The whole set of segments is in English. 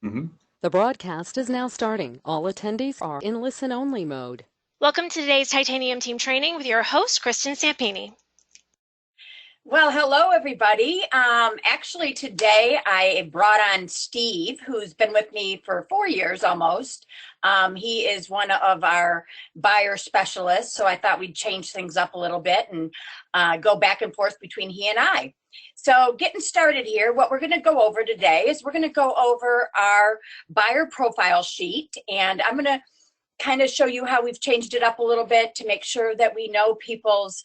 Mm-hmm. The broadcast is now starting. All attendees are in listen-only mode. Welcome to today's Titanium Team Training with your host, Kristen Stampini. Well, hello, everybody. Actually, today I brought on Steve, who's been with me for 4 years almost. He is one of our buyer specialists, so I thought we'd change things up a little bit and go back and forth between he and I. So getting started here, what we're going to go over today is we're going to go over our buyer profile sheet, and I'm going to kind of show you how we've changed it up a little bit to make sure that we know people's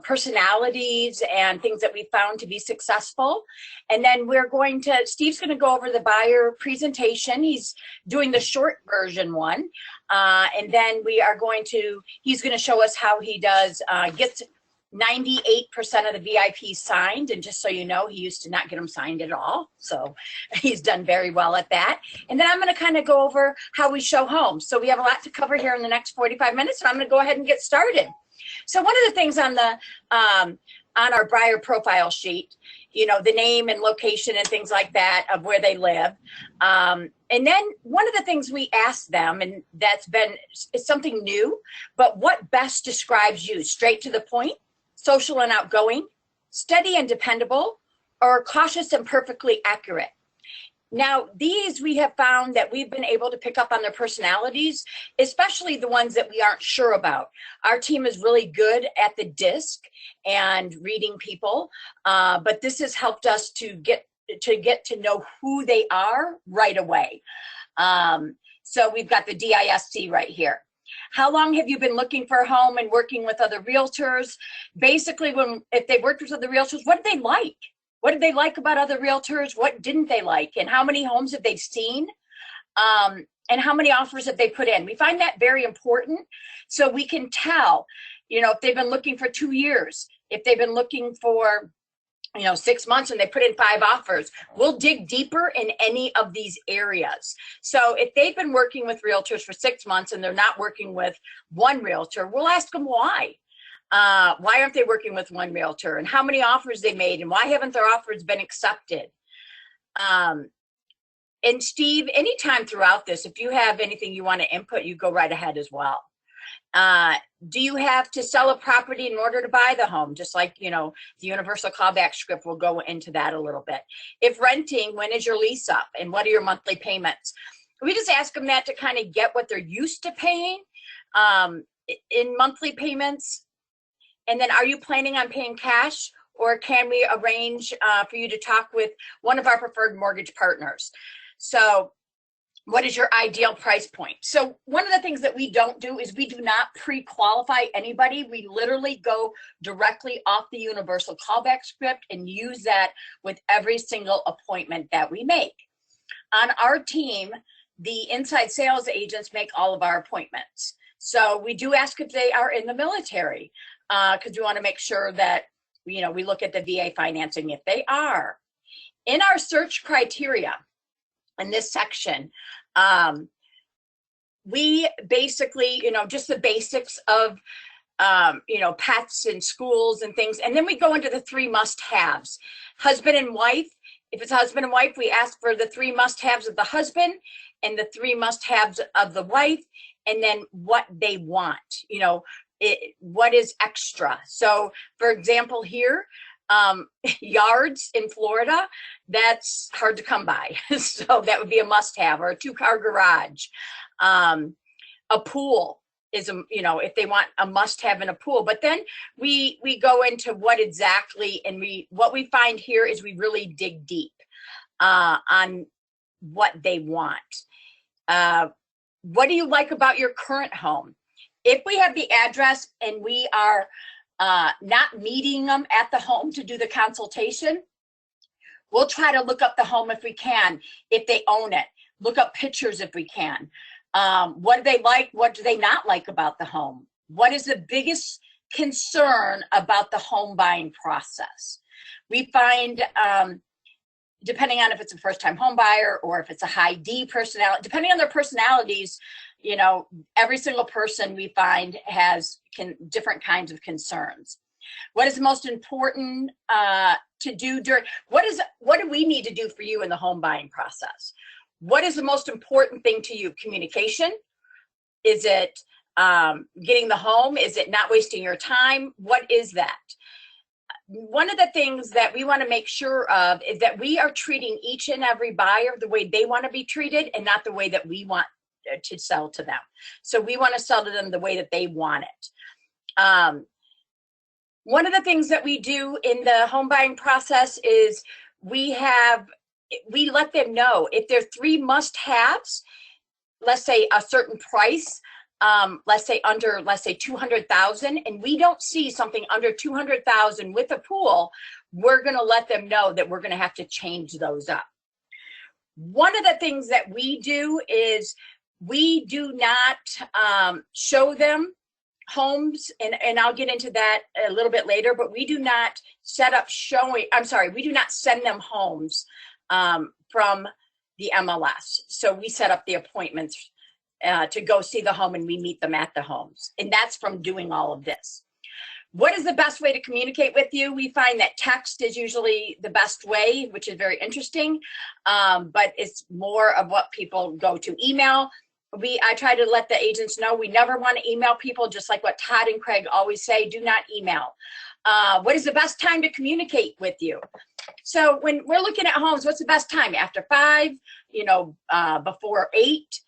personalities and things that we found to be successful. And then Steve's going to go over the buyer presentation. He's doing the short version one. And then he's going to show us how he does, gets 98% of the VIPs signed. And just so you know, he used to not get them signed at all. So he's done very well at that. And then I'm going to kind of go over how we show homes. So we have a lot to cover here in the next 45 minutes, and I'm going to go ahead and get started. So one of the things on our buyer profile sheet, you know, the name and location and things like that of where they live. And then one of the things we ask them, and it's something new, but what best describes you? Straight to the point, social and outgoing, steady and dependable, or cautious and perfectly accurate? Now, these we have found that we've been able to pick up on their personalities, especially the ones that we aren't sure about. Our team is really good at the DISC and reading people, but this has helped us to get to know who they are right away. So we've got the DISC right here. How long have you been looking for a home and working with other realtors? Basically, if they worked with other realtors, what did they like? What did they like about other realtors? What didn't they like? And how many homes have they seen? And how many offers have they put in? We find that very important, so we can tell, you know, if they've been looking for 2 years, if they've been looking for, 6 months and they put in 5 offers. We'll dig deeper in any of these areas. So if they've been working with realtors for 6 months and they're not working with one realtor, we'll ask them why. Why aren't they working with one realtor, and how many offers they made, and why haven't their offers been accepted? And Steve, anytime throughout this, if you have anything you want to input, you go right ahead as well. Do you have to sell a property in order to buy the home? Just like, the universal callback script will go into that a little bit. If renting, when is your lease up, and what are your monthly payments? We just ask them that to kind of get what they're used to paying in monthly payments. And then, are you planning on paying cash, or can we arrange for you to talk with one of our preferred mortgage partners? So what is your ideal price point? So one of the things that we don't do is we do not pre-qualify anybody. We literally go directly off the universal callback script and use that with every single appointment that we make. On our team, the inside sales agents make all of our appointments. So we do ask if they are in the military, because we want to make sure that, we look at the VA financing if they are. In our search criteria, in this section, we basically, just the basics of, pets and schools and things. And then we go into the 3 must-haves. Husband and wife. If it's husband and wife, we ask for the 3 must-haves of the husband and the 3 must-haves of the wife, and then what they want, what is extra. So, for example, here, yards in Florida, that's hard to come by. So that would be a must-have, or a 2-car garage. A pool is, if they want a must-have in a pool. But then we go into what exactly, and what we find here is we really dig deep on what they want. What do you like about your current home? If we have the address and we are not meeting them at the home to do the consultation, we'll try to look up the home if we can, if they own it. Look up pictures if we can. What do they like? What do they not like about the home? What is the biggest concern about the home buying process? We find, depending on if it's a first-time home buyer or if it's a high D personality, depending on their personalities, every single person we find has different kinds of concerns. What is the most important to do what do we need to do for you in the home buying process? What is the most important thing to you? Communication? Is it getting the home? Is it not wasting your time? What is that? One of the things that we want to make sure of is that we are treating each and every buyer the way they want to be treated and not the way that we want to sell to them. So we want to sell to them the way that they want it. One of the things that we do in the home buying process is we let them know if there are 3 must-haves, let's say a certain price, let's say under, let's say 200,000, and we don't see something under 200,000 with a pool, we're going to let them know that we're going to have to change those up. One of the things that we do is we do not show them homes, and I'll get into that a little bit later, but we do not set up showing, we do not send them homes from the MLS. So we set up the appointments to go see the home, and we meet them at the homes. And that's from doing all of this. What is the best way to communicate with you? We find that text is usually the best way, which is very interesting, but it's more of what people go to. Email, I try to let the agents know we never want to email people, just like what Todd and Craig always say, do not email. What is the best time to communicate with you? So when we're looking at homes, what's the best time? After 5, before 8?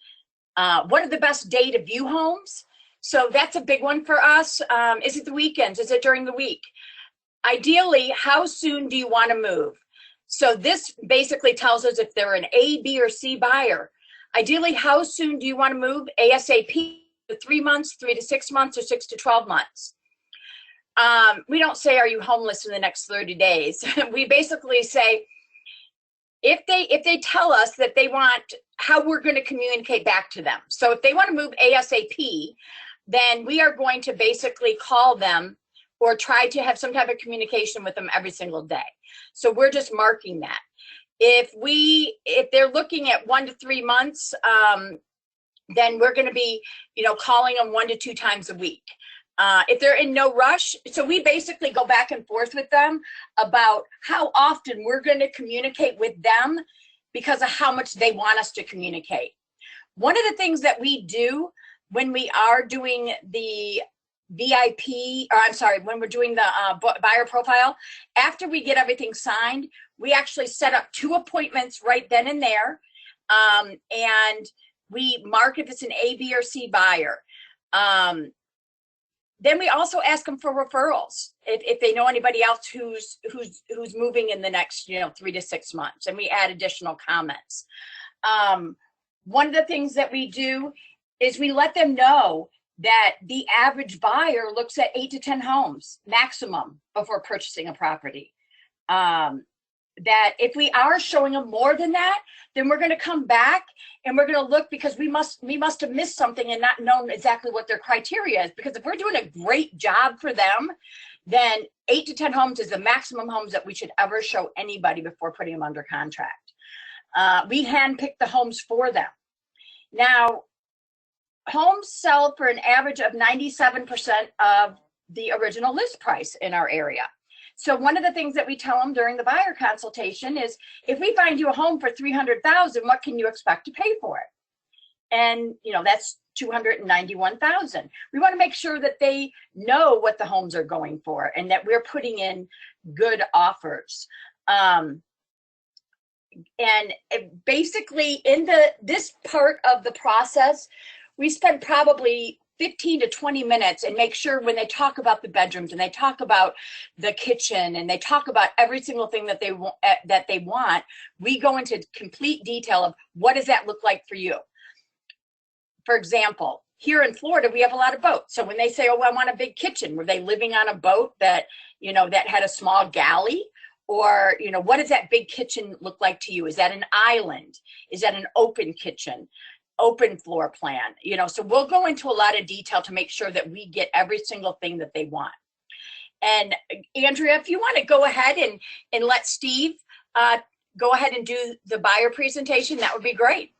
What are the best day to view homes? So that's a big one for us. Is it the weekends? Is it during the week? Ideally, how soon do you want to move? So this basically tells us if they're an A, B, or C buyer. Ideally, how soon do you want to move? ASAP, 3 months, 3 to 6 months, or 6 to 12 months. We don't say, are you homeless in the next 30 days? We basically say, if they tell us that they want, how we're going to communicate back to them. So if they want to move ASAP, then we are going to basically call them or try to have some type of communication with them every single day. So we're just marking that. If they're looking at 1 to 3 months, then we're going to be, calling them 1 to 2 times a week. If they're in no rush, so we basically go back and forth with them about how often we're going to communicate with them because of how much they want us to communicate. One of the things that we do when we are doing the when we're doing the buyer profile, after we get everything signed, we actually set up 2 appointments right then and there, and we mark if it's an A, B, or C buyer. Then we also ask them for referrals if they know anybody else who's moving in the next 3 to 6 months, and we add additional comments. One of the things that we do is we let them know that the average buyer looks at 8 to 10 homes maximum before purchasing a property. That if we are showing them more than that, then we're going to come back and we're going to look, because we must have missed something and not known exactly what their criteria is. Because if we're doing a great job for them, then 8 to 10 homes is the maximum homes that we should ever show anybody before putting them under contract. We handpick the homes for them. Now, homes sell for an average of 97% of the original list price in our area. So one of the things that we tell them during the buyer consultation is, if we find you a home for $300,000, what can you expect to pay for it? And that's $291,000. We want to make sure that they know what the homes are going for and that we're putting in good offers. And basically in this part of the process, we spend probably 15 to 20 minutes and make sure when they talk about the bedrooms and they talk about the kitchen and they talk about every single thing that they want, we go into complete detail of what does that look like for you. For example, here in Florida, we have a lot of boats. So when they say, oh, I want a big kitchen, were they living on a boat that, that had a small galley? Or, what does that big kitchen look like to you? Is that an island? Is that an open kitchen? Open floor plan? So we'll go into a lot of detail to make sure that we get every single thing that they want. And Andrea, if you want to go ahead and let Steve go ahead and do the buyer presentation, that would be great.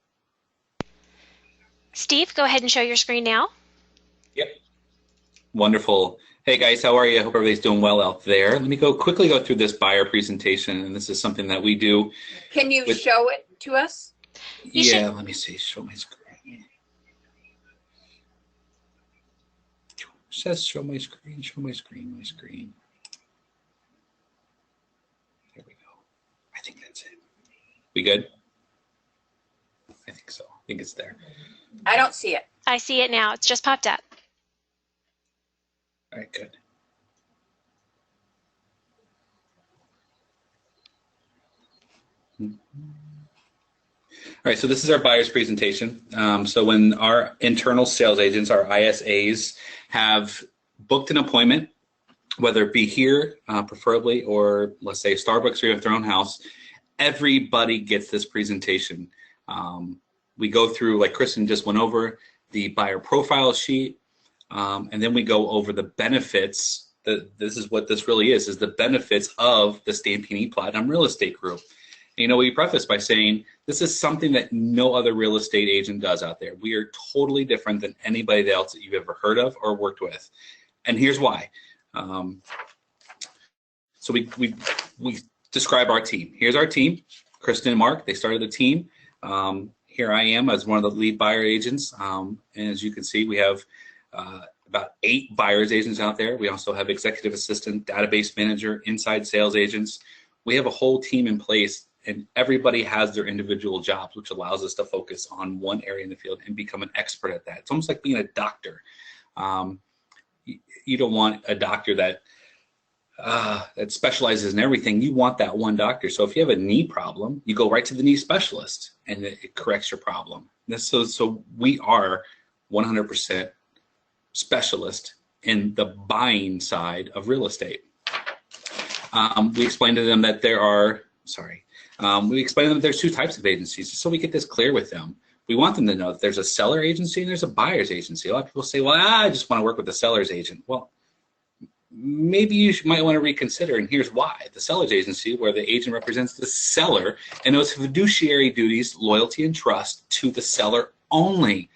Steve, go ahead and show your screen now. Yep. Wonderful. Hey guys, how are you? I hope everybody's doing well out there. Let me quickly go through this buyer presentation, and this is something that we do. Can you show it to us? Yeah, let me see. Show my screen. It says show my screen, my screen. There we go. I think that's it. We good? I think so. I think it's there. I don't see it. I see it now. It's just popped up. All right, good. All right, so this is our buyer's presentation. So when our internal sales agents, our ISAs, have booked an appointment, whether it be here, preferably, or let's say Starbucks or you have their own house, everybody gets this presentation. We go through, like Kristen just went over, the buyer profile sheet, and then we go over the benefits. This is what this really is the benefits of the Stampini Platinum Real Estate Group. You know, we preface by saying this is something that no other real estate agent does out there. We are totally different than anybody else that you've ever heard of or worked with. And here's why. So we describe our team. Here's our team, Kristen and Mark. They started the team. Here I am as one of the lead buyer agents. And as you can see, we have about 8 buyers agents out there. We also have executive assistant, database manager, inside sales agents. We have a whole team in place, and everybody has their individual jobs, which allows us to focus on one area in the field and become an expert at that. It's almost like being a doctor. You don't want a doctor that specializes in everything. You want that one doctor. So if you have a knee problem, you go right to the knee specialist, and it corrects your problem. So we are 100% specialist in the buying side of real estate. We explained to them that there's 2 types of agencies, so we get this clear with them. We want them to know that there's a seller agency and there's a buyer's agency. A lot of people say, well, I just want to work with the seller's agent. Well, maybe you might want to reconsider, and here's why. The seller's agency, where the agent represents the seller and owes fiduciary duties, loyalty, and trust to the seller only.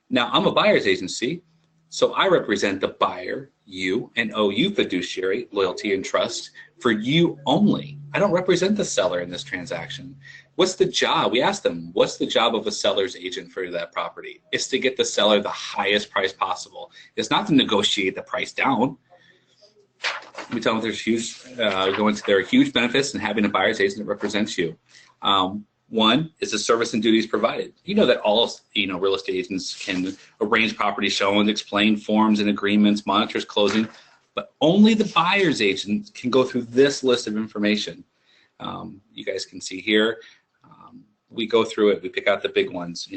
Now, I'm a buyer's agency, so I represent the buyer, you, and owe you fiduciary, loyalty, and trust for you only. I don't represent the seller in this transaction. What's the job? We asked them, what's the job of a seller's agent for that property? It's to get the seller the highest price possible. It's not to negotiate the price down. We tell them there are huge benefits in having a buyer's agent that represents you. One is the service and duties provided. You know that all real estate agents can arrange property showings, explain forms and agreements, monitors closing, but only the buyer's agent can go through this list of information. You guys can see here. We go through it. We pick out the big ones.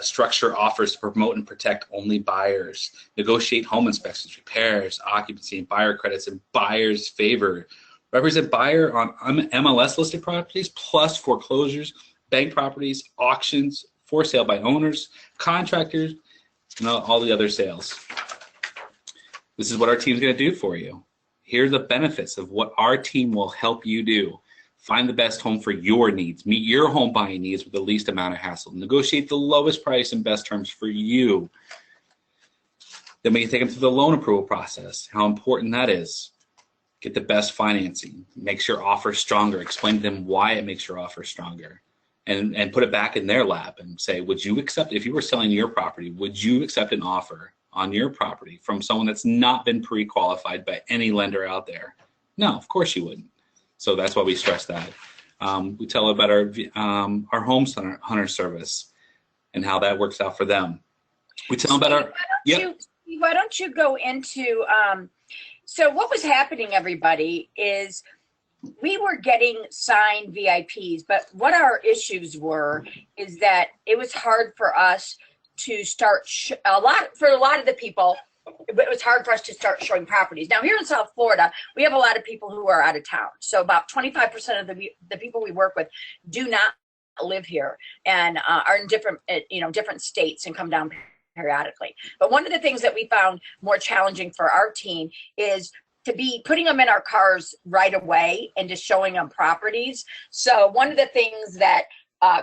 Structure offers to promote and protect only buyers. Negotiate home inspections, repairs, occupancy, and buyer credits in buyer's favor. Represent buyer on MLS listed properties plus foreclosures, bank properties, auctions, for sale by owners, contractors, and all the other sales. This is what our team's going to do for you. Here are the benefits of what our team will help you do. Find the best home for your needs. Meet your home buying needs with the least amount of hassle. Negotiate the lowest price and best terms for you. Then we can take them through the loan approval process, how important that is. Get the best financing. Makes your offer stronger. Explain to them why it makes your offer stronger. And put it back in their lap and say, would you accept, if you were selling your property, would you accept an offer on your property from someone that's not been pre-qualified by any lender out there? No, of course you wouldn't. So that's why we stress that. We tell about our home hunter service and how that works out for them. We tell them about our. Why don't you go into? So what was happening, everybody, is we were getting signed VIPs, but what our issues were is that it was hard for us to start a lot of the people. It was hard for us to start showing properties. Now, here in South Florida, we have a lot of people who are out of town. So about 25% of the people we work with do not live here and are in different states and come down periodically. But one of the things that we found more challenging for our team is to be putting them in our cars right away and just showing them properties. So one of the things that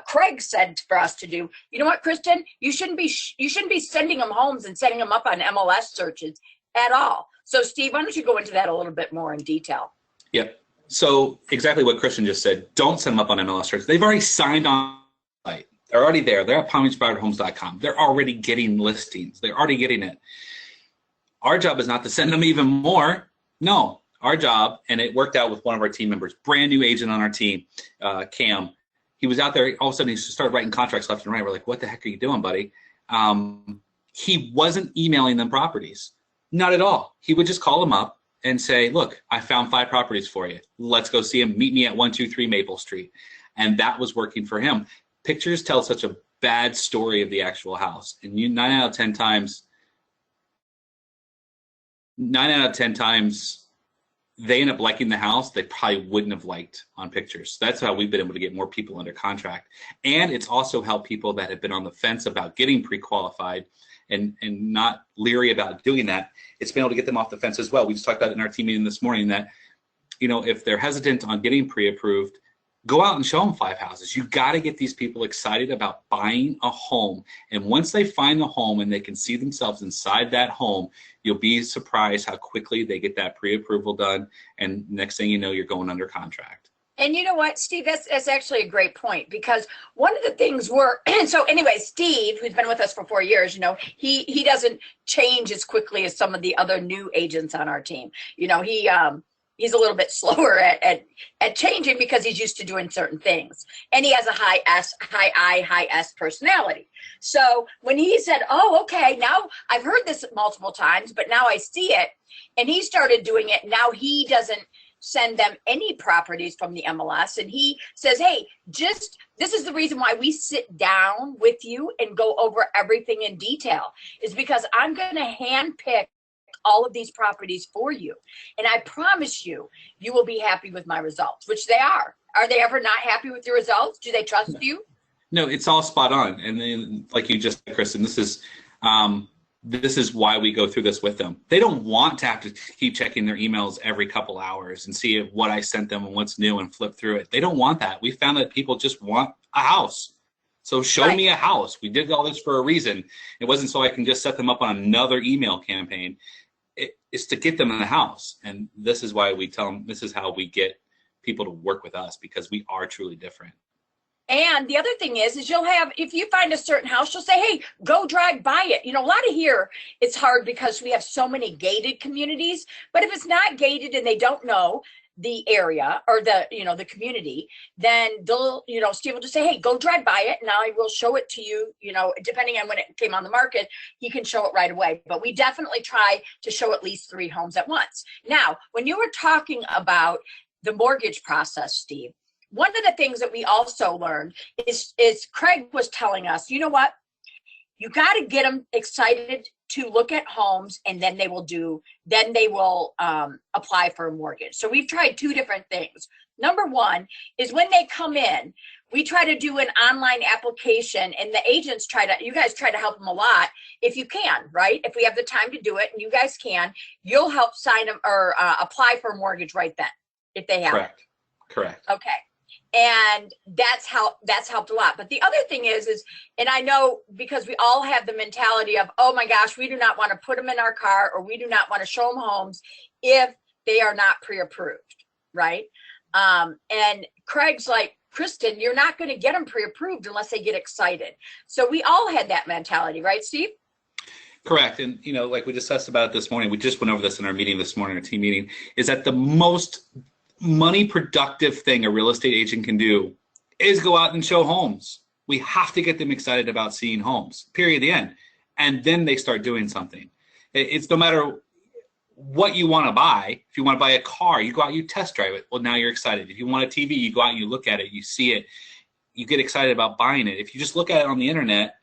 Craig said for us to do, you know what, Kristen, you shouldn't be sending them homes and setting them up on MLS searches at all. So Steve, why don't you go into that a little bit more in detail? Yep. So exactly what Kristen just said. Don't send them up on MLS searches. They've already signed on site. They're already there. They're at PalmBeachBuyerHomes.com. They're already getting listings. They're already getting it. Our job is not to send them even more. No, our job, and it worked out with one of our team members, brand new agent on our team, Cam. He was out there, all of a sudden he started writing contracts left and right. We're like, what the heck are you doing, buddy? He wasn't emailing them properties. Not at all. He would just call them up and say, look, I found 5 properties for you. Let's go see them. Meet me at 123 Maple Street. And that was working for him. Pictures tell such a bad story of the actual house. And 9 out of 10 times, they end up liking the house they probably wouldn't have liked on pictures. That's how we've been able to get more people under contract. And it's also helped people that have been on the fence about getting pre-qualified and not leery about doing that. It's been able to get them off the fence as well. We just talked about it in our team meeting this morning that, you know, if they're hesitant on getting pre-approved, go out and show them 5 houses. You got to get these people excited about buying a home. And once they find the home and they can see themselves inside that home, you'll be surprised how quickly they get that pre-approval done. And next thing you know, you're going under contract. And you know what, Steve, that's actually a great point, because one of the things so anyway, Steve, who's been with us for 4 years, you know, he doesn't change as quickly as some of the other new agents on our team. You know, he's a little bit slower at changing because he's used to doing certain things. And he has a high S personality. So when he said, oh, okay, now I've heard this multiple times, but now I see it, and he started doing it, now he doesn't send them any properties from the MLS. And he says, hey, this is the reason why we sit down with you and go over everything in detail, is because I'm going to handpick all of these properties for you. And I promise you, you will be happy with my results, which they are. Are they ever not happy with your results? Do they trust you? No, it's all spot on. And then, like you just said, Kristen, this is why we go through this with them. They don't want to have to keep checking their emails every couple hours and see what I sent them and what's new and flip through it. They don't want that. We found that people just want a house. So show me a house. We did all this for a reason. It wasn't so I can just set them up on another email campaign. It's to get them in the house. And this is why we tell them, this is how we get people to work with us, because we are truly different. And the other thing is you'll have, if you find a certain house, you'll say, hey, go drive by it. You know, a lot of here, it's hard because we have so many gated communities, but if it's not gated and they don't know the area or the community, then they'll, Steve will just say, hey, go drive by it. And I will show it to you, depending on when it came on the market, he can show it right away. But we definitely try to show at least 3 homes at once. Now, when you were talking about the mortgage process, Steve, one of the things that we also learned is Craig was telling us, you know what, you got to get them excited to look at homes, and then they will apply for a mortgage. So we've tried 2 different things. Number 1 is when they come in, we try to do an online application, and the agents you guys try to help them a lot if you can, right? If we have the time to do it and you guys can, you'll help sign them or apply for a mortgage right then if they have. Correct. Okay. And that's helped a lot. But the other thing is, and I know because we all have the mentality of, oh my gosh, we do not want to put them in our car, or we do not want to show them homes if they are not pre-approved, right? And Craig's like, Kristen, you're not going to get them pre-approved unless they get excited. So we all had that mentality, right, Steve? Correct. And, like we discussed about it this morning, we just went over this in our meeting this morning, our team meeting, is that the most money productive thing a real estate agent can do is go out and show homes. We have to get them excited about seeing homes, period, the end. And then they start doing something. It's no matter what you want to buy. If you want to buy a car, you go out, you test drive it. Well, now you're excited. If you want a TV, you go out and you look at it, you see it, you get excited about buying it. If you just look at it on the internet,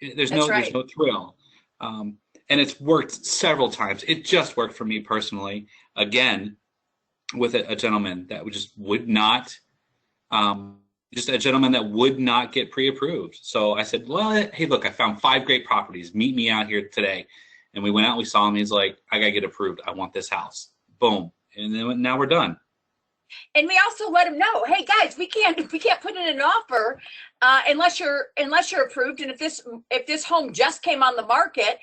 there's no thrill. And it's worked several times. It just worked for me personally, again, with a gentleman that would not get pre-approved. So I said, well, hey, look, I found 5 great properties. Meet me out here today. And we went out, we saw him. He's like, I got to get approved. I want this house. Boom. And then now we're done. And we also let them know, hey guys, we can't put in an offer unless you're approved. And if this home just came on the market,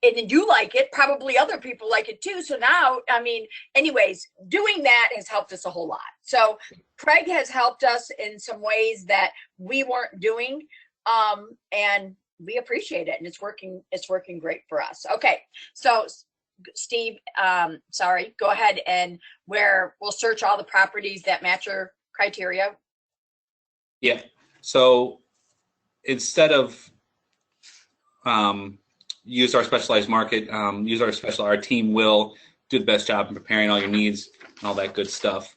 then you like it, probably other people like it too. So now, I mean, anyways, doing that has helped us a whole lot. So Craig has helped us in some ways that we weren't doing, and we appreciate it, and it's working great for us. Okay, so Steve, sorry, go ahead, and where we'll search all the properties that match your criteria. Yeah, so instead of use our specialized market, our team will do the best job in preparing all your needs and all that good stuff.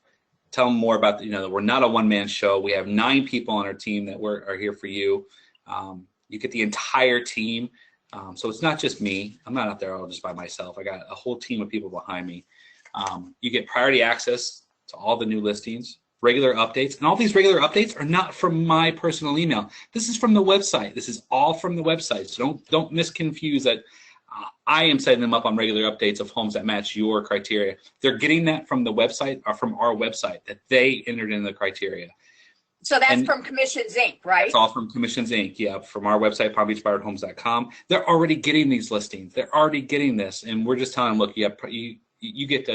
Tell them more about, we're not a one-man show. We have 9 people on our team that are here for you. You get the entire team. So it's not just me. I'm not out there all just by myself. I got a whole team of people behind me. You get priority access to all the new listings, regular updates, and all these regular updates are not from my personal email. This is from the website. This is all from the website. So don't misconfuse that I am setting them up on regular updates of homes that match your criteria. They're getting that from the website or from our website that they entered in the criteria. So that's from Commissions Inc., right? It's all from Commissions Inc., yeah, from our website, PalmBeachBuyerHomes.com. They're already getting these listings. They're already getting this, and we're just telling them, look, you get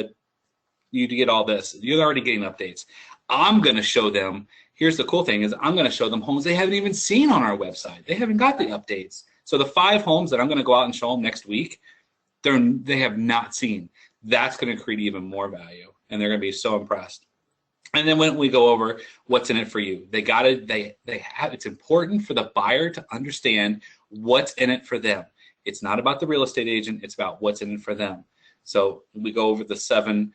all this. You're already getting updates. I'm going to show them, here's the cool thing, is I'm going to show them homes they haven't even seen on our website. They haven't got the updates. So the 5 homes that I'm going to go out and show them next week, they have not seen. That's going to create even more value, and they're going to be so impressed. And then when we go over what's in it for you, it's important for the buyer to understand what's in it for them. It's not about the real estate agent, it's about what's in it for them. So we go over the 7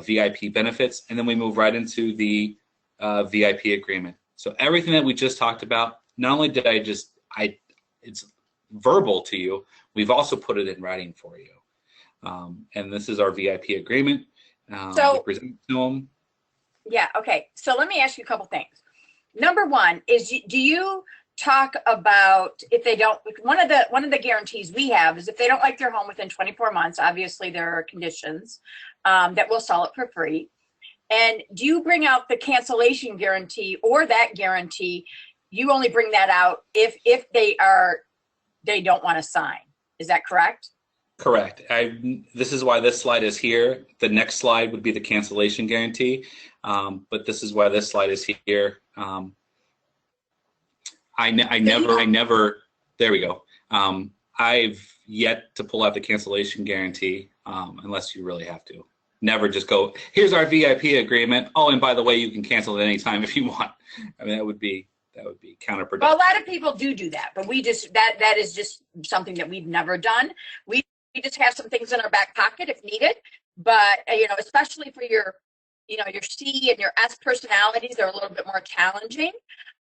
VIP benefits, and then we move right into the VIP agreement. So everything that we just talked about, not only did it's verbal to you, we've also put it in writing for you. And this is our VIP agreement. We present to them. Yeah, okay. So let me ask you a couple things. Number one is, do you talk about if they don't, one of the guarantees we have is if they don't like their home within 24 months, obviously there are conditions that we'll sell it for free. And do you bring out the cancellation guarantee, or that guarantee, you only bring that out if they don't want to sign? Is that correct? Correct. This is why this slide is here. The next slide would be the cancellation guarantee, but this is why this slide is here. I never. There we go. I've yet to pull out the cancellation guarantee unless you really have to. Never just go, here's our VIP agreement. Oh, and by the way, you can cancel at any time if you want. I mean, that would be counterproductive. Well, a lot of people do that, but we just that is just something that we've never done. We just have some things in our back pocket if needed, but especially for your C and your S personalities, they're a little bit more challenging.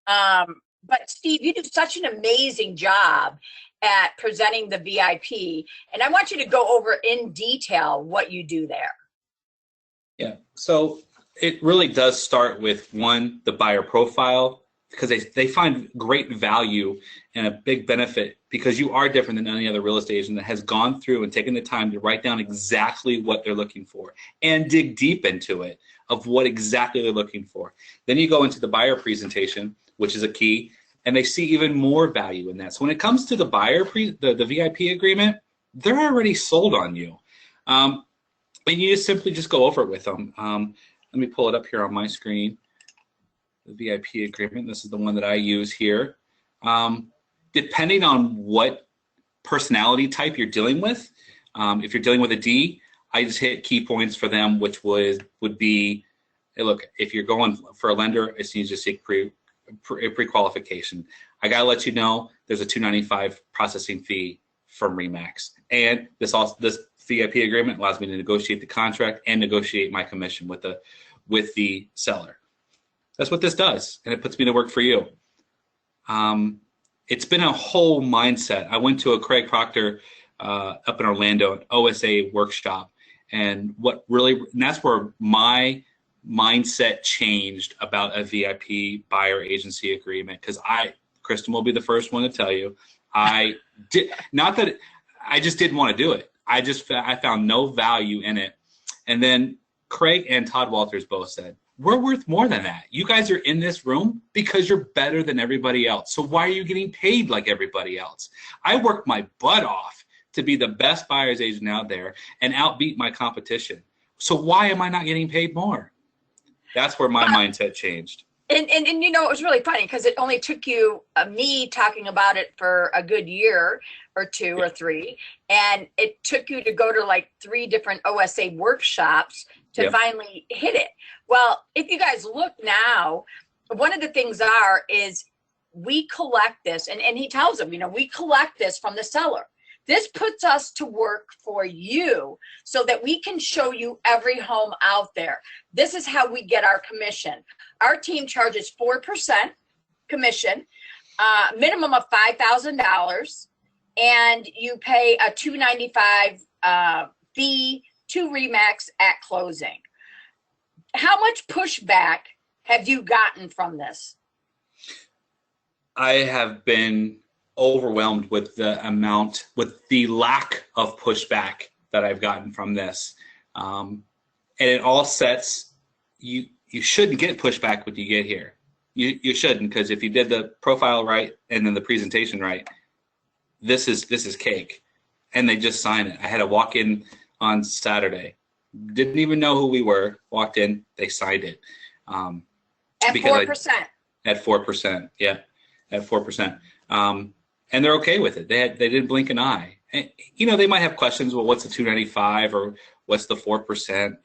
But Steve, you do such an amazing job at presenting the VIP, and I want you to go over in detail what you do there. Yeah, so it really does start with, one, the buyer profile, because they find great value and a big benefit because you are different than any other real estate agent that has gone through and taken the time to write down exactly what they're looking for and dig deep into it of what exactly they're looking for. Then you go into the buyer presentation, which is a key, and they see even more value in that. So when it comes to the the VIP agreement, they're already sold on you. And you simply just go over it with them. Let me pull it up here on my screen. The VIP agreement, this is the one that I use here. Depending on what personality type you're dealing with, if you're dealing with a D, I just hit key points for them, which would be, hey, look, if you're going for a lender, it needs to seek pre-qualification. I gotta let you know there's a $295 processing fee from RE/MAX, and this VIP agreement allows me to negotiate the contract and negotiate my commission with the seller. That's what this does, and it puts me to work for you. It's been a whole mindset. I went to a Craig Proctor up in Orlando, an OSA workshop, and that's where my mindset changed about a VIP buyer agency agreement, because Kristen will be the first one to tell you, I just didn't want to do it. I found no value in it. And then Craig and Todd Walters both said, we're worth more than that. You guys are in this room because you're better than everybody else. So why are you getting paid like everybody else? I worked my butt off to be the best buyer's agent out there and outbeat my competition. So why am I not getting paid more? That's where my mindset changed. And you know, it was really funny because it only took you, me talking about it for a good year or two or three, and it took you to go to like 3 different OSA workshops to finally hit it. Well, if you guys look now, one of the things is we collect this, and he tells them, you know, we collect this from the seller. This puts us to work for you so that we can show you every home out there. This is how we get our commission. Our team charges 4% commission, minimum of $5,000, and you pay a $295 fee to Remax at closing. How much pushback have you gotten from this? I have been overwhelmed with the lack of pushback that I've gotten from this. And it all sets, you shouldn't get pushback when you get here. You shouldn't, because if you did the profile right and then the presentation right, this is cake. And they just sign it. I had a walk in on Saturday. Didn't even know who we were. Walked in, they signed it. At 4%. At 4%, yeah, at 4%. And they're okay with it. They didn't blink an eye. And, you know, they might have questions. Well, what's the 295 or what's the 4%?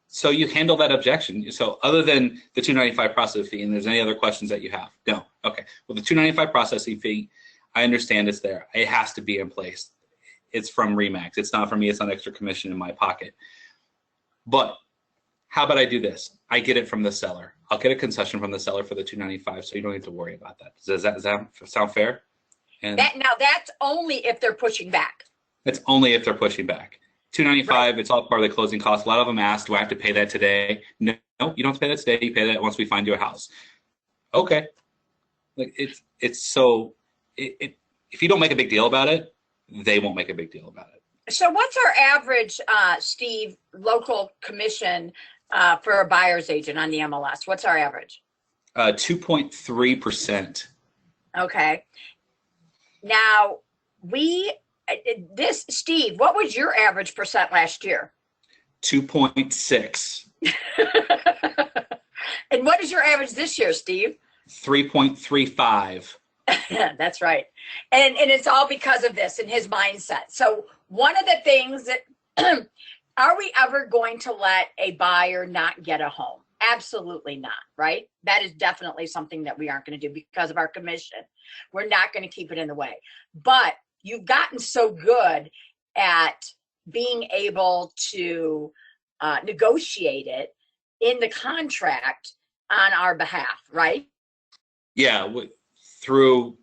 So you handle that objection. So other than the 295 processing fee, and there's any other questions that you have? No. Okay. Well, the 295 processing fee, I understand it's there. It has to be in place. It's from Remax. It's not from me. It's not extra commission in my pocket. But how about I do this? I get it from the seller. I'll get a concession from the seller for the 295, so you don't have to worry about that. Does that sound fair? And now that's only if they're pushing back. That's only if they're pushing back. 295, it's all part of the closing costs. A lot of them ask, do I have to pay that today? No, you don't have to pay that today. You pay that once we find you a house. Okay. Like it's so if you don't make a big deal about it, they won't make a big deal about it. So what's our average, Steve, local commission for a buyer's agent on the MLS? What's our average? 2.3%. Okay. Now, Steve, what was your average percent last year? 2.6. And what is your average this year, Steve? 3.35. That's right. And it's all because of this and his mindset. So one of the things that, are we ever going to let a buyer not get a home? Absolutely not, right? That is definitely something that we aren't going to do because of our commission. We're not going to keep it in the way. But you've gotten so good at being able to negotiate it in the contract on our behalf, right? Yeah, through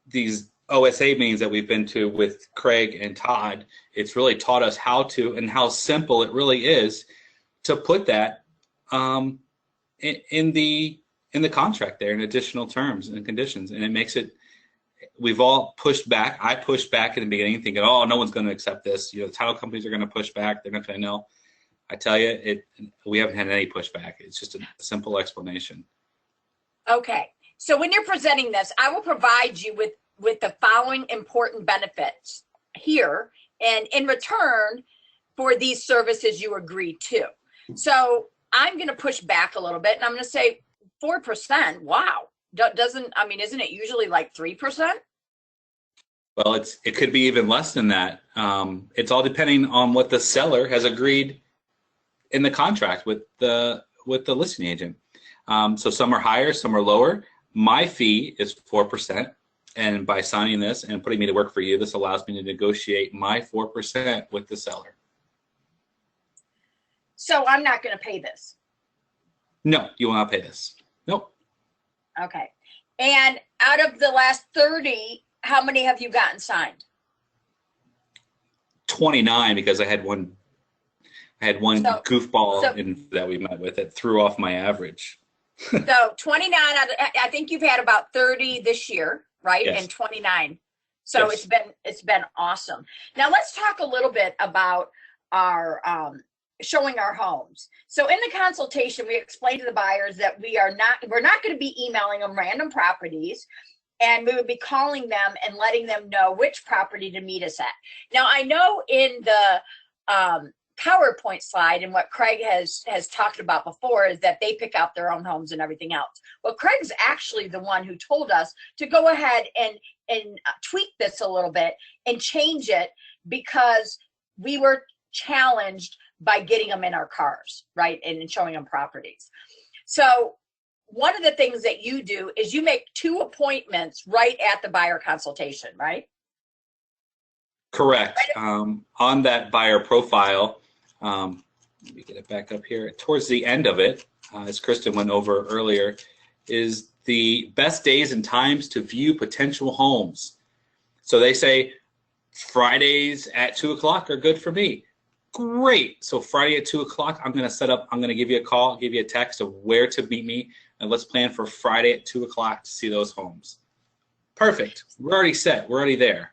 these OSA meetings that we've been to with Craig and Todd, it's really taught us how to and how simple it really is to put that in the contract there in additional terms and conditions, and it makes it. We've all pushed back. I pushed back in the beginning, thinking, "Oh, no one's going to accept this. You know, the title companies are going to push back. They're not going to know." I tell you, we haven't had any pushback. It's just a simple explanation. Okay, so when you're presenting this, I will provide you with the following important benefits here, and in return for these services you agree to. So I'm going to push back a little bit, and I'm going to say 4%. Wow. Isn't it usually like 3%? Well, it could be even less than that. It's all depending on what the seller has agreed in the contract with the listing agent. So some are higher, some are lower. My fee is 4. And by signing this and putting me to work for you, this allows me to negotiate my 4% with the seller. So I'm not going to pay this. No, you will not pay this. Nope. Okay. And out of the last 30, how many have you gotten signed? 29, because I had one goofball that we met with that threw off my average. So 29, I think you've had about 30 this year, right? Yes. And 29. So yes. It's been awesome. Now let's talk a little bit about our showing our homes. So in the consultation, we explained to the buyers that we're not going to be emailing them random properties. and we would be calling them and letting them know which property to meet us at. Now, I know in the PowerPoint slide and what Craig has talked about before is that they pick out their own homes and everything else. Well, Craig's actually the one who told us to go ahead and tweak this a little bit and change it because we were challenged by getting them in our cars, right, and showing them properties. So one of the things that you do is you make 2 appointments right at the buyer consultation, right? Correct. On that buyer profile, let me get it back up here. Towards the end of it, as Kristen went over earlier, is the best days and times to view potential homes. So they say Fridays at 2 o'clock are good for me. Great. So Friday at 2 o'clock, I'm going to give you a call, give you a text of where to meet me, and let's plan for Friday at 2 o'clock to see those homes. Perfect. We're already set. We're already there.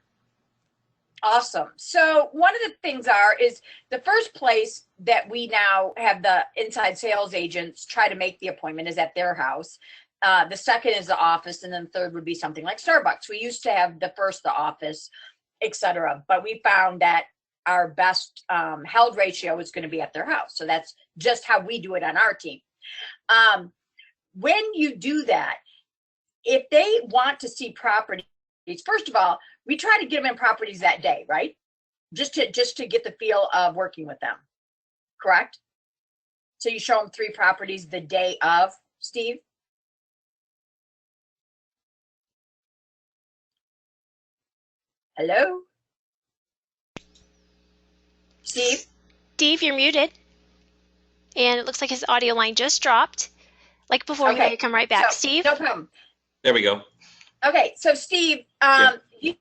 Awesome. So one of the things is the first place that we now have the inside sales agents try to make the appointment is at their house. The second is the office, and then third would be something like Starbucks. We used to have the first, the office, etc. But we found that our best held ratio is going to be at their house. So that's just how we do it on our team. When you do that, if they want to see properties, first of all, we try to get them in properties that day, right? Just to get the feel of working with them, correct? So you show them 3 properties the day of, Steve? Hello? Steve? Steve, you're muted. And it looks like his audio line just dropped. Like before, okay. You come right back. So, Steve? No problem. There we go. Okay, so Steve, you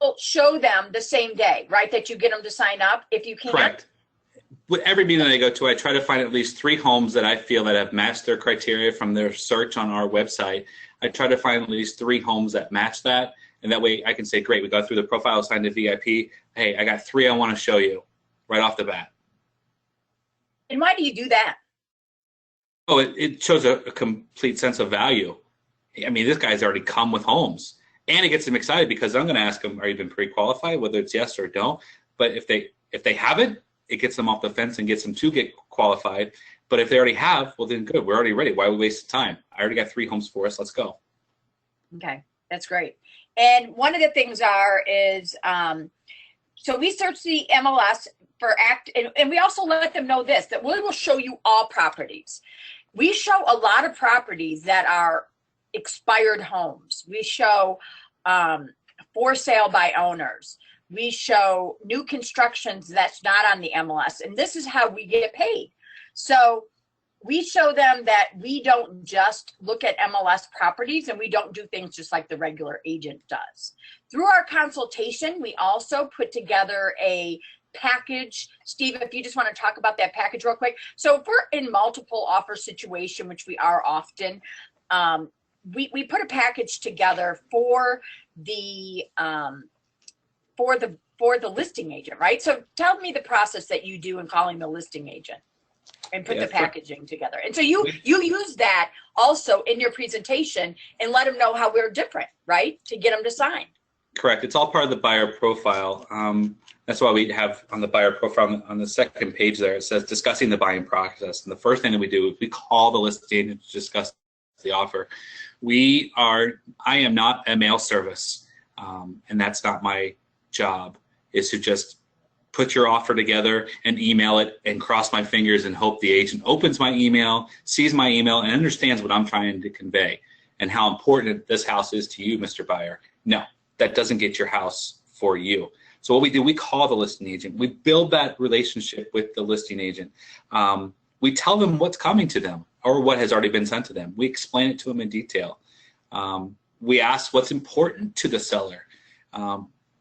will show them the same day, right? That you get them to sign up if you can. Correct. With every meeting that I go to, I try to find at least 3 homes that I feel that have matched their criteria from their search on our website. I try to find at least 3 homes that match that. And that way I can say, great, we got through the profile, signed a VIP. Hey, I got 3 I want to show you right off the bat. And why do you do that? Oh, it shows a complete sense of value. I mean, this guy's already come with homes. And it gets them excited because I'm going to ask them, are you even pre-qualified, whether it's yes or no. But if they haven't, it gets them off the fence and gets them to get qualified. But if they already have, well, then good. We're already ready. Why we waste time? I already got 3 homes for us. Let's go. Okay, that's great. And one of the things is, so we search the MLS for and we also let them know this, that we will show you all properties. We show a lot of properties that are expired homes. We show for sale by owners. We show new constructions that's not on the MLS, and this is how we get paid. So we show them that we don't just look at MLS properties, and we don't do things just like the regular agent does. Through our consultation, we also put together a package. Steve, if you just want to talk about that package real quick. So if we're in multiple offer situation, which we are often, we put a package together for the listing agent, right? So tell me the process that you do in calling the listing agent and put the packaging together. And so you use that also in your presentation and let them know how we're different, right? To get them to sign. Correct. It's all part of the buyer profile. That's why we have on the buyer profile on the second page there, it says discussing the buying process. And the first thing that we do is we call the listing agent to discuss the offer. I am not a mail service, and that's not my job, is to just put your offer together and email it and cross my fingers and hope the agent opens my email, sees my email, and understands what I'm trying to convey and how important this house is to you, Mr. Buyer. No, that doesn't get your house for you. So what we do, we call the listing agent. We build that relationship with the listing agent. We tell them what's coming to them or what has already been sent to them. We explain it to them in detail. We ask what's important to the seller.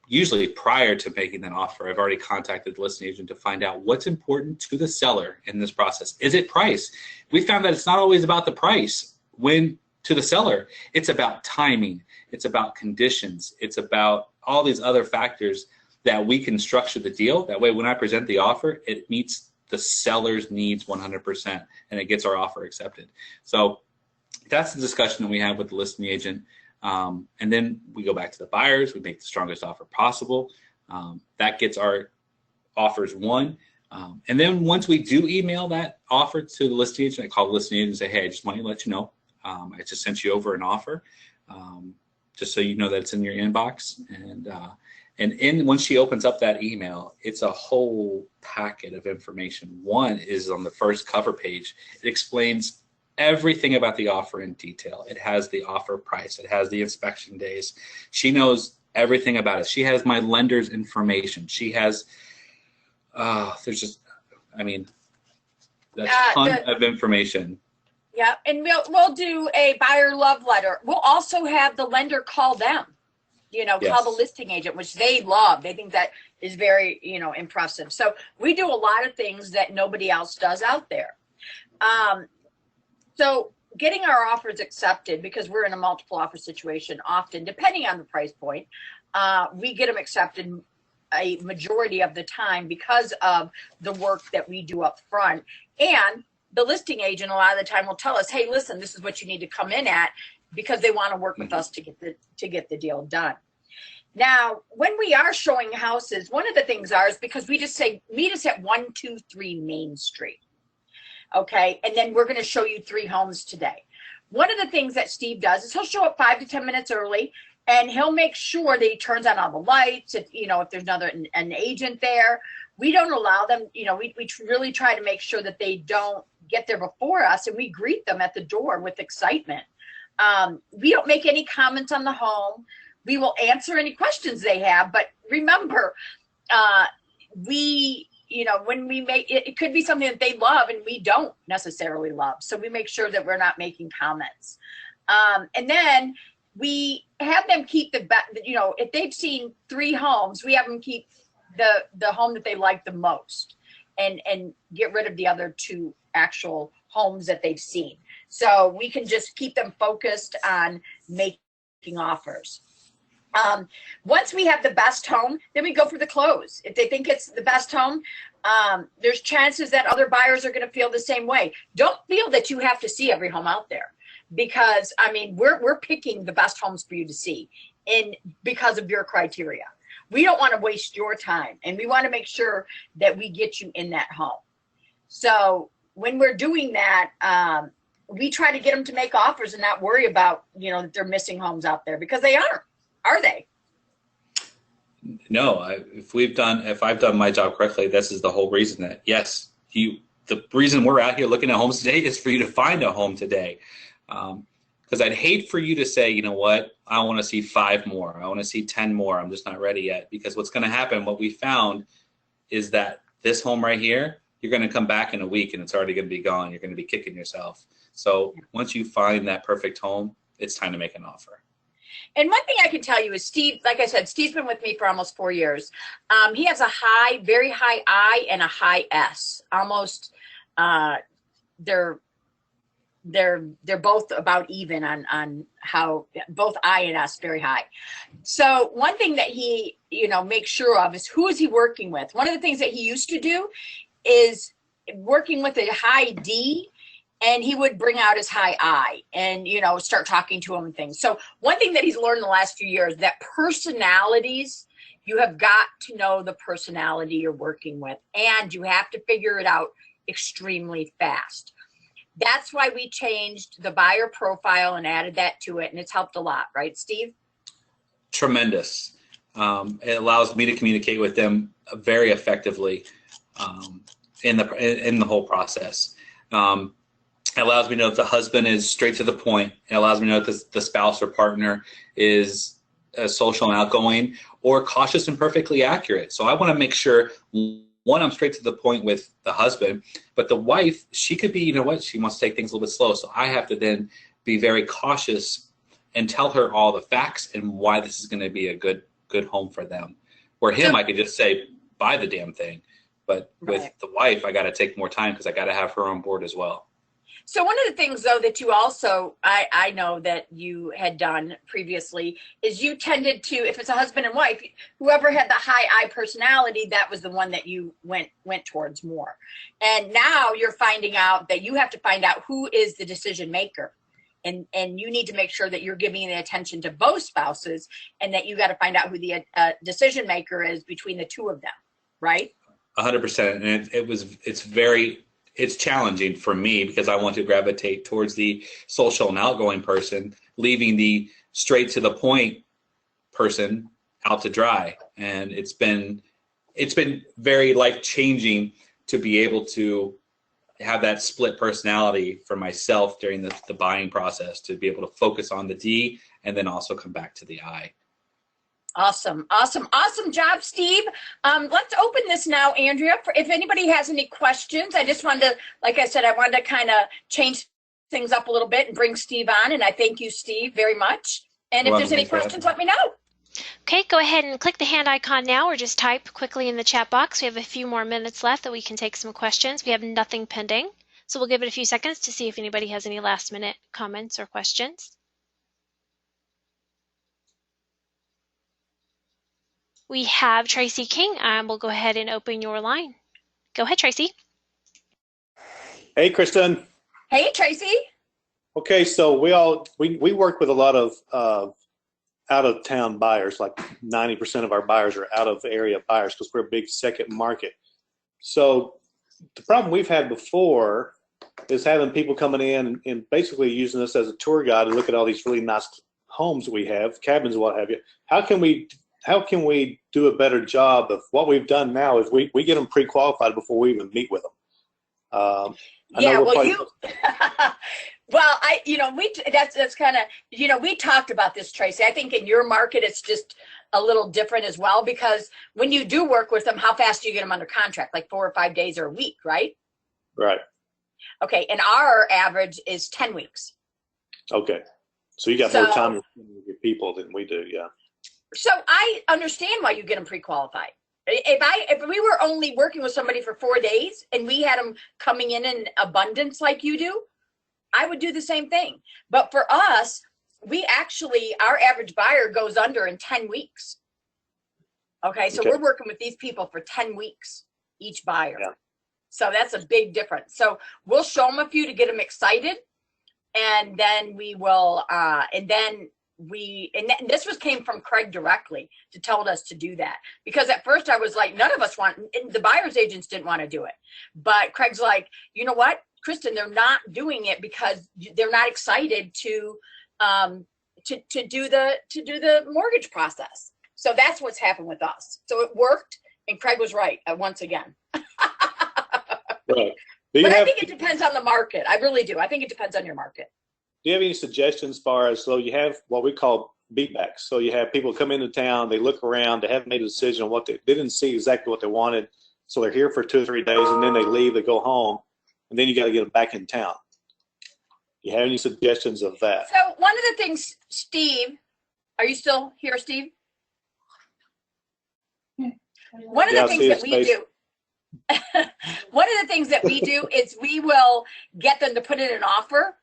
Usually prior to making that offer, I've already contacted the listing agent to find out what's important to the seller in this process. Is it price? We found that it's not always about the price. When to the seller, it's about timing. It's about conditions. It's about all these other factors that we can structure the deal. That way, when I present the offer, it meets the seller's needs 100%, and it gets our offer accepted. So that's the discussion that we have with the listing agent. And then we go back to the buyers. We make the strongest offer possible. That gets our offers won. And then once we do email that offer to the listing agent, I call the listing agent and say, hey, I just want to let you know, I just sent you over an offer, just so you know that it's in your inbox. And when she opens up that email, it's a whole packet of information. One is on the first cover page. It explains everything about the offer in detail. It has the offer price. It has the inspection days. She knows everything about it. She has my lender's information. She has, there's just, I mean, a ton of information. Yeah, and we'll do a buyer love letter. We'll also have the lender call them, call the listing agent, which they love. They think that is very, impressive. So we do a lot of things that nobody else does out there. So getting our offers accepted, because we're in a multiple offer situation often, depending on the price point, we get them accepted a majority of the time because of the work that we do up front. And the listing agent a lot of the time will tell us, hey, listen, this is what you need to come in at, because they want to work with us to get the deal done. Now, when we are showing houses, one of the things is because we just say, meet us at 123 Main Street. Okay, and then we're going to show you 3 homes today. One of the things that Steve does is he'll show up 5 to 10 minutes early, and he'll make sure that he turns on all the lights. If there's an agent there, we don't allow them. We really try to make sure that they don't get there before us, and we greet them at the door with excitement. We don't make any comments on the home. We will answer any questions they have, but remember, when we make it, it could be something that they love and we don't necessarily love. So we make sure that we're not making comments. And then we have them keep if they've seen 3 homes, we have them keep the home that they like the most and get rid of the other 2 actual homes that they've seen. So we can just keep them focused on making offers. Once we have the best home, then we go for the close. If they think it's the best home, there's chances that other buyers are going to feel the same way. Don't feel that you have to see every home out there, because we're picking the best homes for you to see because of your criteria. We don't want to waste your time, and we want to make sure that we get you in that home. So when we're doing that, we try to get them to make offers and not worry about, that they're missing homes out there, because they aren't. Are they? No, if I've done my job correctly, this is the whole reason that, yes, the reason we're out here looking at homes today is for you to find a home today. Because I'd hate for you to say, you know what, I want to see 5 more. I want to see 10 more. I'm just not ready yet. Because what's going to happen, what we found is that this home right here, you're going to come back in a week and it's already going to be gone. You're going to be kicking yourself. So once you find that perfect home, it's time to make an offer. And one thing I can tell you is Steve, like I said, Steve's been with me for almost 4 years. He has a very high I and a high S. Almost, they're both about even on how both I and S very high. So one thing that he, makes sure of is who is he working with. One of the things that he used to do is working with a high D, and he would bring out his high I and, start talking to him and things. So one thing that he's learned in the last few years, that personalities, you have got to know the personality you're working with, and you have to figure it out extremely fast. That's why we changed the buyer profile and added that to it, and it's helped a lot, right, Steve? Tremendous. It allows me to communicate with them very effectively in the whole process. It allows me to know if the husband is straight to the point. It allows me to know if the spouse or partner is social and outgoing, or cautious and perfectly accurate. So I want to make sure, one, I'm straight to the point with the husband, but the wife, she could be, she wants to take things a little bit slow. So I have to then be very cautious and tell her all the facts and why this is going to be a good home for them. Where him, I could just say, buy the damn thing. But with the wife, I got to take more time because I got to have her on board as well. So one of the things, though, that you also, I know that you had done previously, is you tended to, if it's a husband and wife, whoever had the high I personality, that was the one that you went towards more. And now you're finding out that you have to find out who is the decision maker. And you need to make sure that you're giving the attention to both spouses, and that you got to find out who the decision maker is between the two of them, right? 100%. And it's challenging for me because I want to gravitate towards the social and outgoing person, leaving the straight to the point person out to dry. And it's been very life-changing to be able to have that split personality for myself during the buying process, to be able to focus on the D and then also come back to the I. Awesome job, Steve. Let's open this now, Andrea. If anybody has any questions, I just wanted to, like I said, I wanted to kind of change things up a little bit and bring Steve on. And I thank you, Steve, very much. And if there's any questions, let me know. Okay, go ahead and click the hand icon now, or just type quickly in the chat box. We have a few more minutes left that we can take some questions. We have nothing pending, so we'll give it a few seconds to see if anybody has any last-minute comments or questions. We have Tracy King. We'll go ahead and open your line. Go ahead, Tracy. Hey, Kristen. Hey, Tracy. Okay, so we work with a lot of out-of-town buyers. Like 90% of our buyers are out-of-area buyers because we're a big second market. So the problem we've had before is having people coming in and basically using us as a tour guide to look at all these really nice homes we have, cabins, what have you. How can we do a better job of what we've done now is we get them pre-qualified before we even meet with them. Well, that's kind of, we talked about this, Tracy. I think in your market, it's just a little different as well, because when you do work with them, how fast do you get them under contract? Like 4 or 5 days or a week, right? Right. Okay. And our average is 10 weeks. Okay. So you got more time with your people than we do. Yeah. So I understand why you get them pre-qualified. If we were only working with somebody for 4 days and we had them coming in abundance like you do, I would do the same thing. But for us, our average buyer goes under in 10 weeks. Okay. So we're working with these people for 10 weeks, each buyer. Yeah. So that's a big difference. So we'll show them a few to get them excited. And then we will, and this came from Craig directly to tell us to do that, because at first I was like, none of us the buyer's agents didn't want to do it. But Craig's like, you know what, Kristen, they're not doing it because they're not excited to do the mortgage process. So that's what's happened with us. So it worked, and Craig was right once again. Right. But I think it depends on the market. I really do. I think it depends on your market. Do you have any suggestions as far as, so you have what we call beatbacks. So you have people come into town, they look around, they haven't made a decision on what they didn't see exactly what they wanted. So they're here for 2 or 3 days, and then they leave, they go home, and then you got to get them back in town. Do you have any suggestions of that? So one of the things, Steve, are you still here, Steve? One of the things that we do, one of the things that we do is we will get them to put in an offer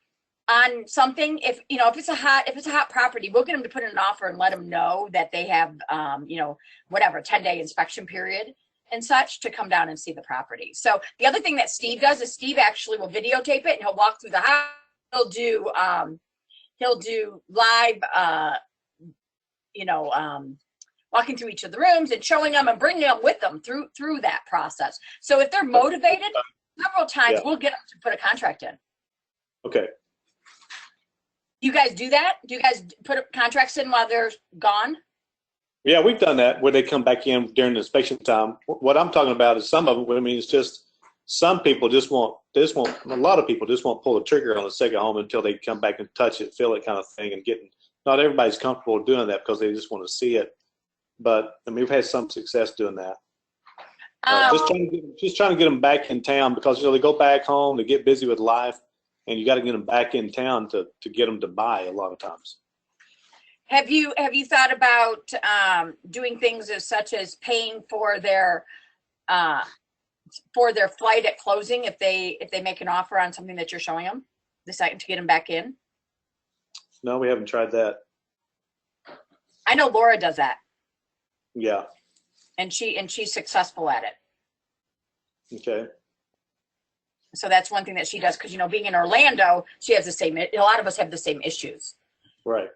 on something. If it's a hot property, we'll get them to put in an offer and let them know that they have, 10-day inspection period and such to come down and see the property. So the other thing that Steve does is Steve actually will videotape it, and he'll walk through the house. He'll do live, walking through each of the rooms and showing them and bringing them with them through that process. So if they're motivated, several times we'll get them to put a contract in. Okay. You guys do that? Do you guys put contracts in while they're gone? Yeah, we've done that where they come back in during the inspection time. What I'm talking about is some of them, I mean, it's just some people a lot of people just won't pull the trigger on the second home until they come back and touch it, feel it kind of thing, and not everybody's comfortable doing that because they just want to see it. But I mean, we've had some success doing that. Just trying to get them back in town because they go back home, they get busy with life, and you got to get them back in town to get them to buy a lot of times. Have you thought about doing things such as paying for their flight at closing if they make an offer on something that you're showing them, deciding to get them back in? No, we haven't tried that. I know Laura does that. Yeah. And she's successful at it. Okay. So that's one thing that she does, because, you know, being in Orlando, she has the same, a lot of us have the same issues. Right.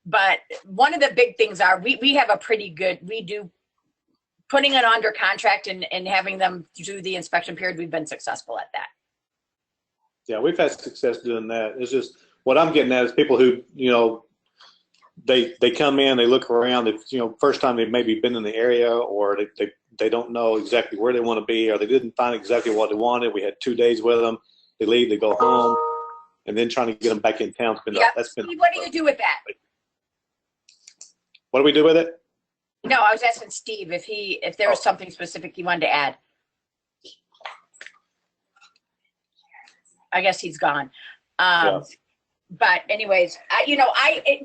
But one of the big things are we have a pretty good, we do putting it under contract and having them do the inspection period. We've been successful at that. Yeah, we've had success doing that. It's just what I'm getting at is people who, you know, they come in, they look around, you know, first time they've maybe been in the area, or they don't know exactly where they want to be, or they didn't find exactly what they wanted. We had 2 days with them. They leave, they go home, and then trying to get them back in town. That's been. What do you do with that? What do we do with it? No, I was asking Steve if there was something specific he wanted to add. I guess he's gone. Yeah. But anyways,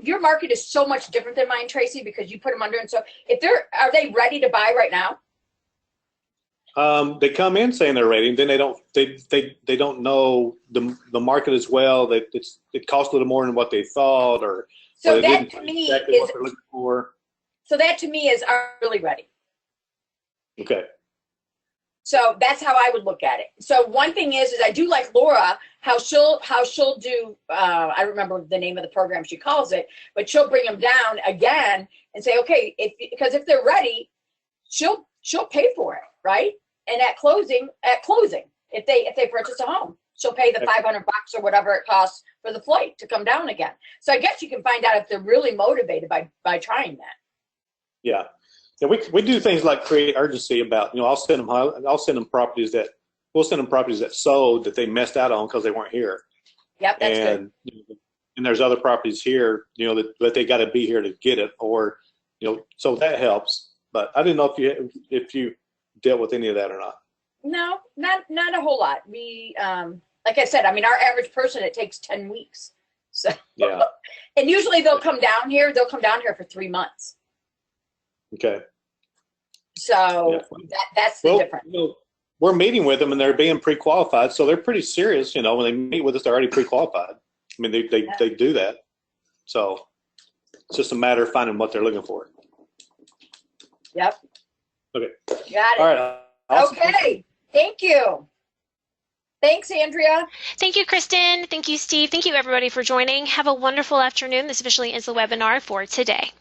your market is so much different than mine, Tracy, because you put them under. And so are they ready to buy right now? They come in saying they're ready, and then they don't know the market as well. It costs a little more than what they thought, or so they that didn't to me exactly is what they're looking for. So that to me is, are really ready. Okay. So that's how I would look at it. So one thing is I do like Laura, how she'll do, I remember the name of the program she calls it, but she'll bring them down again and say, okay, because if they're ready, she'll pay for it, right? And at closing, if they purchase a home, she'll pay the $500 or whatever it costs for the flight to come down again. So I guess you can find out if they're really motivated by trying that. Yeah. Yeah, we do things like create urgency about, you know, I'll send them properties that sold that they missed out on because they weren't here. Yep, that's good. And there's other properties here, you know, that they got to be here to get it, or, you know, so that helps. But I didn't know if you dealt with any of that or not. No, not a whole lot. We, like I said, I mean, our average person, it takes 10 weeks. So yeah. And usually they'll come down here for 3 months. Okay. So that's the difference. You know, we're meeting with them and they're being pre-qualified, so they're pretty serious. You know, when they meet with us, they're already pre-qualified. I mean, they do that. So it's just a matter of finding what they're looking for. Yep. Okay. Got it. All right. Awesome. Okay. Thank you. Thanks, Andrea. Thank you, Kristen. Thank you, Steve. Thank you, everybody, for joining. Have a wonderful afternoon. This officially ends the webinar for today.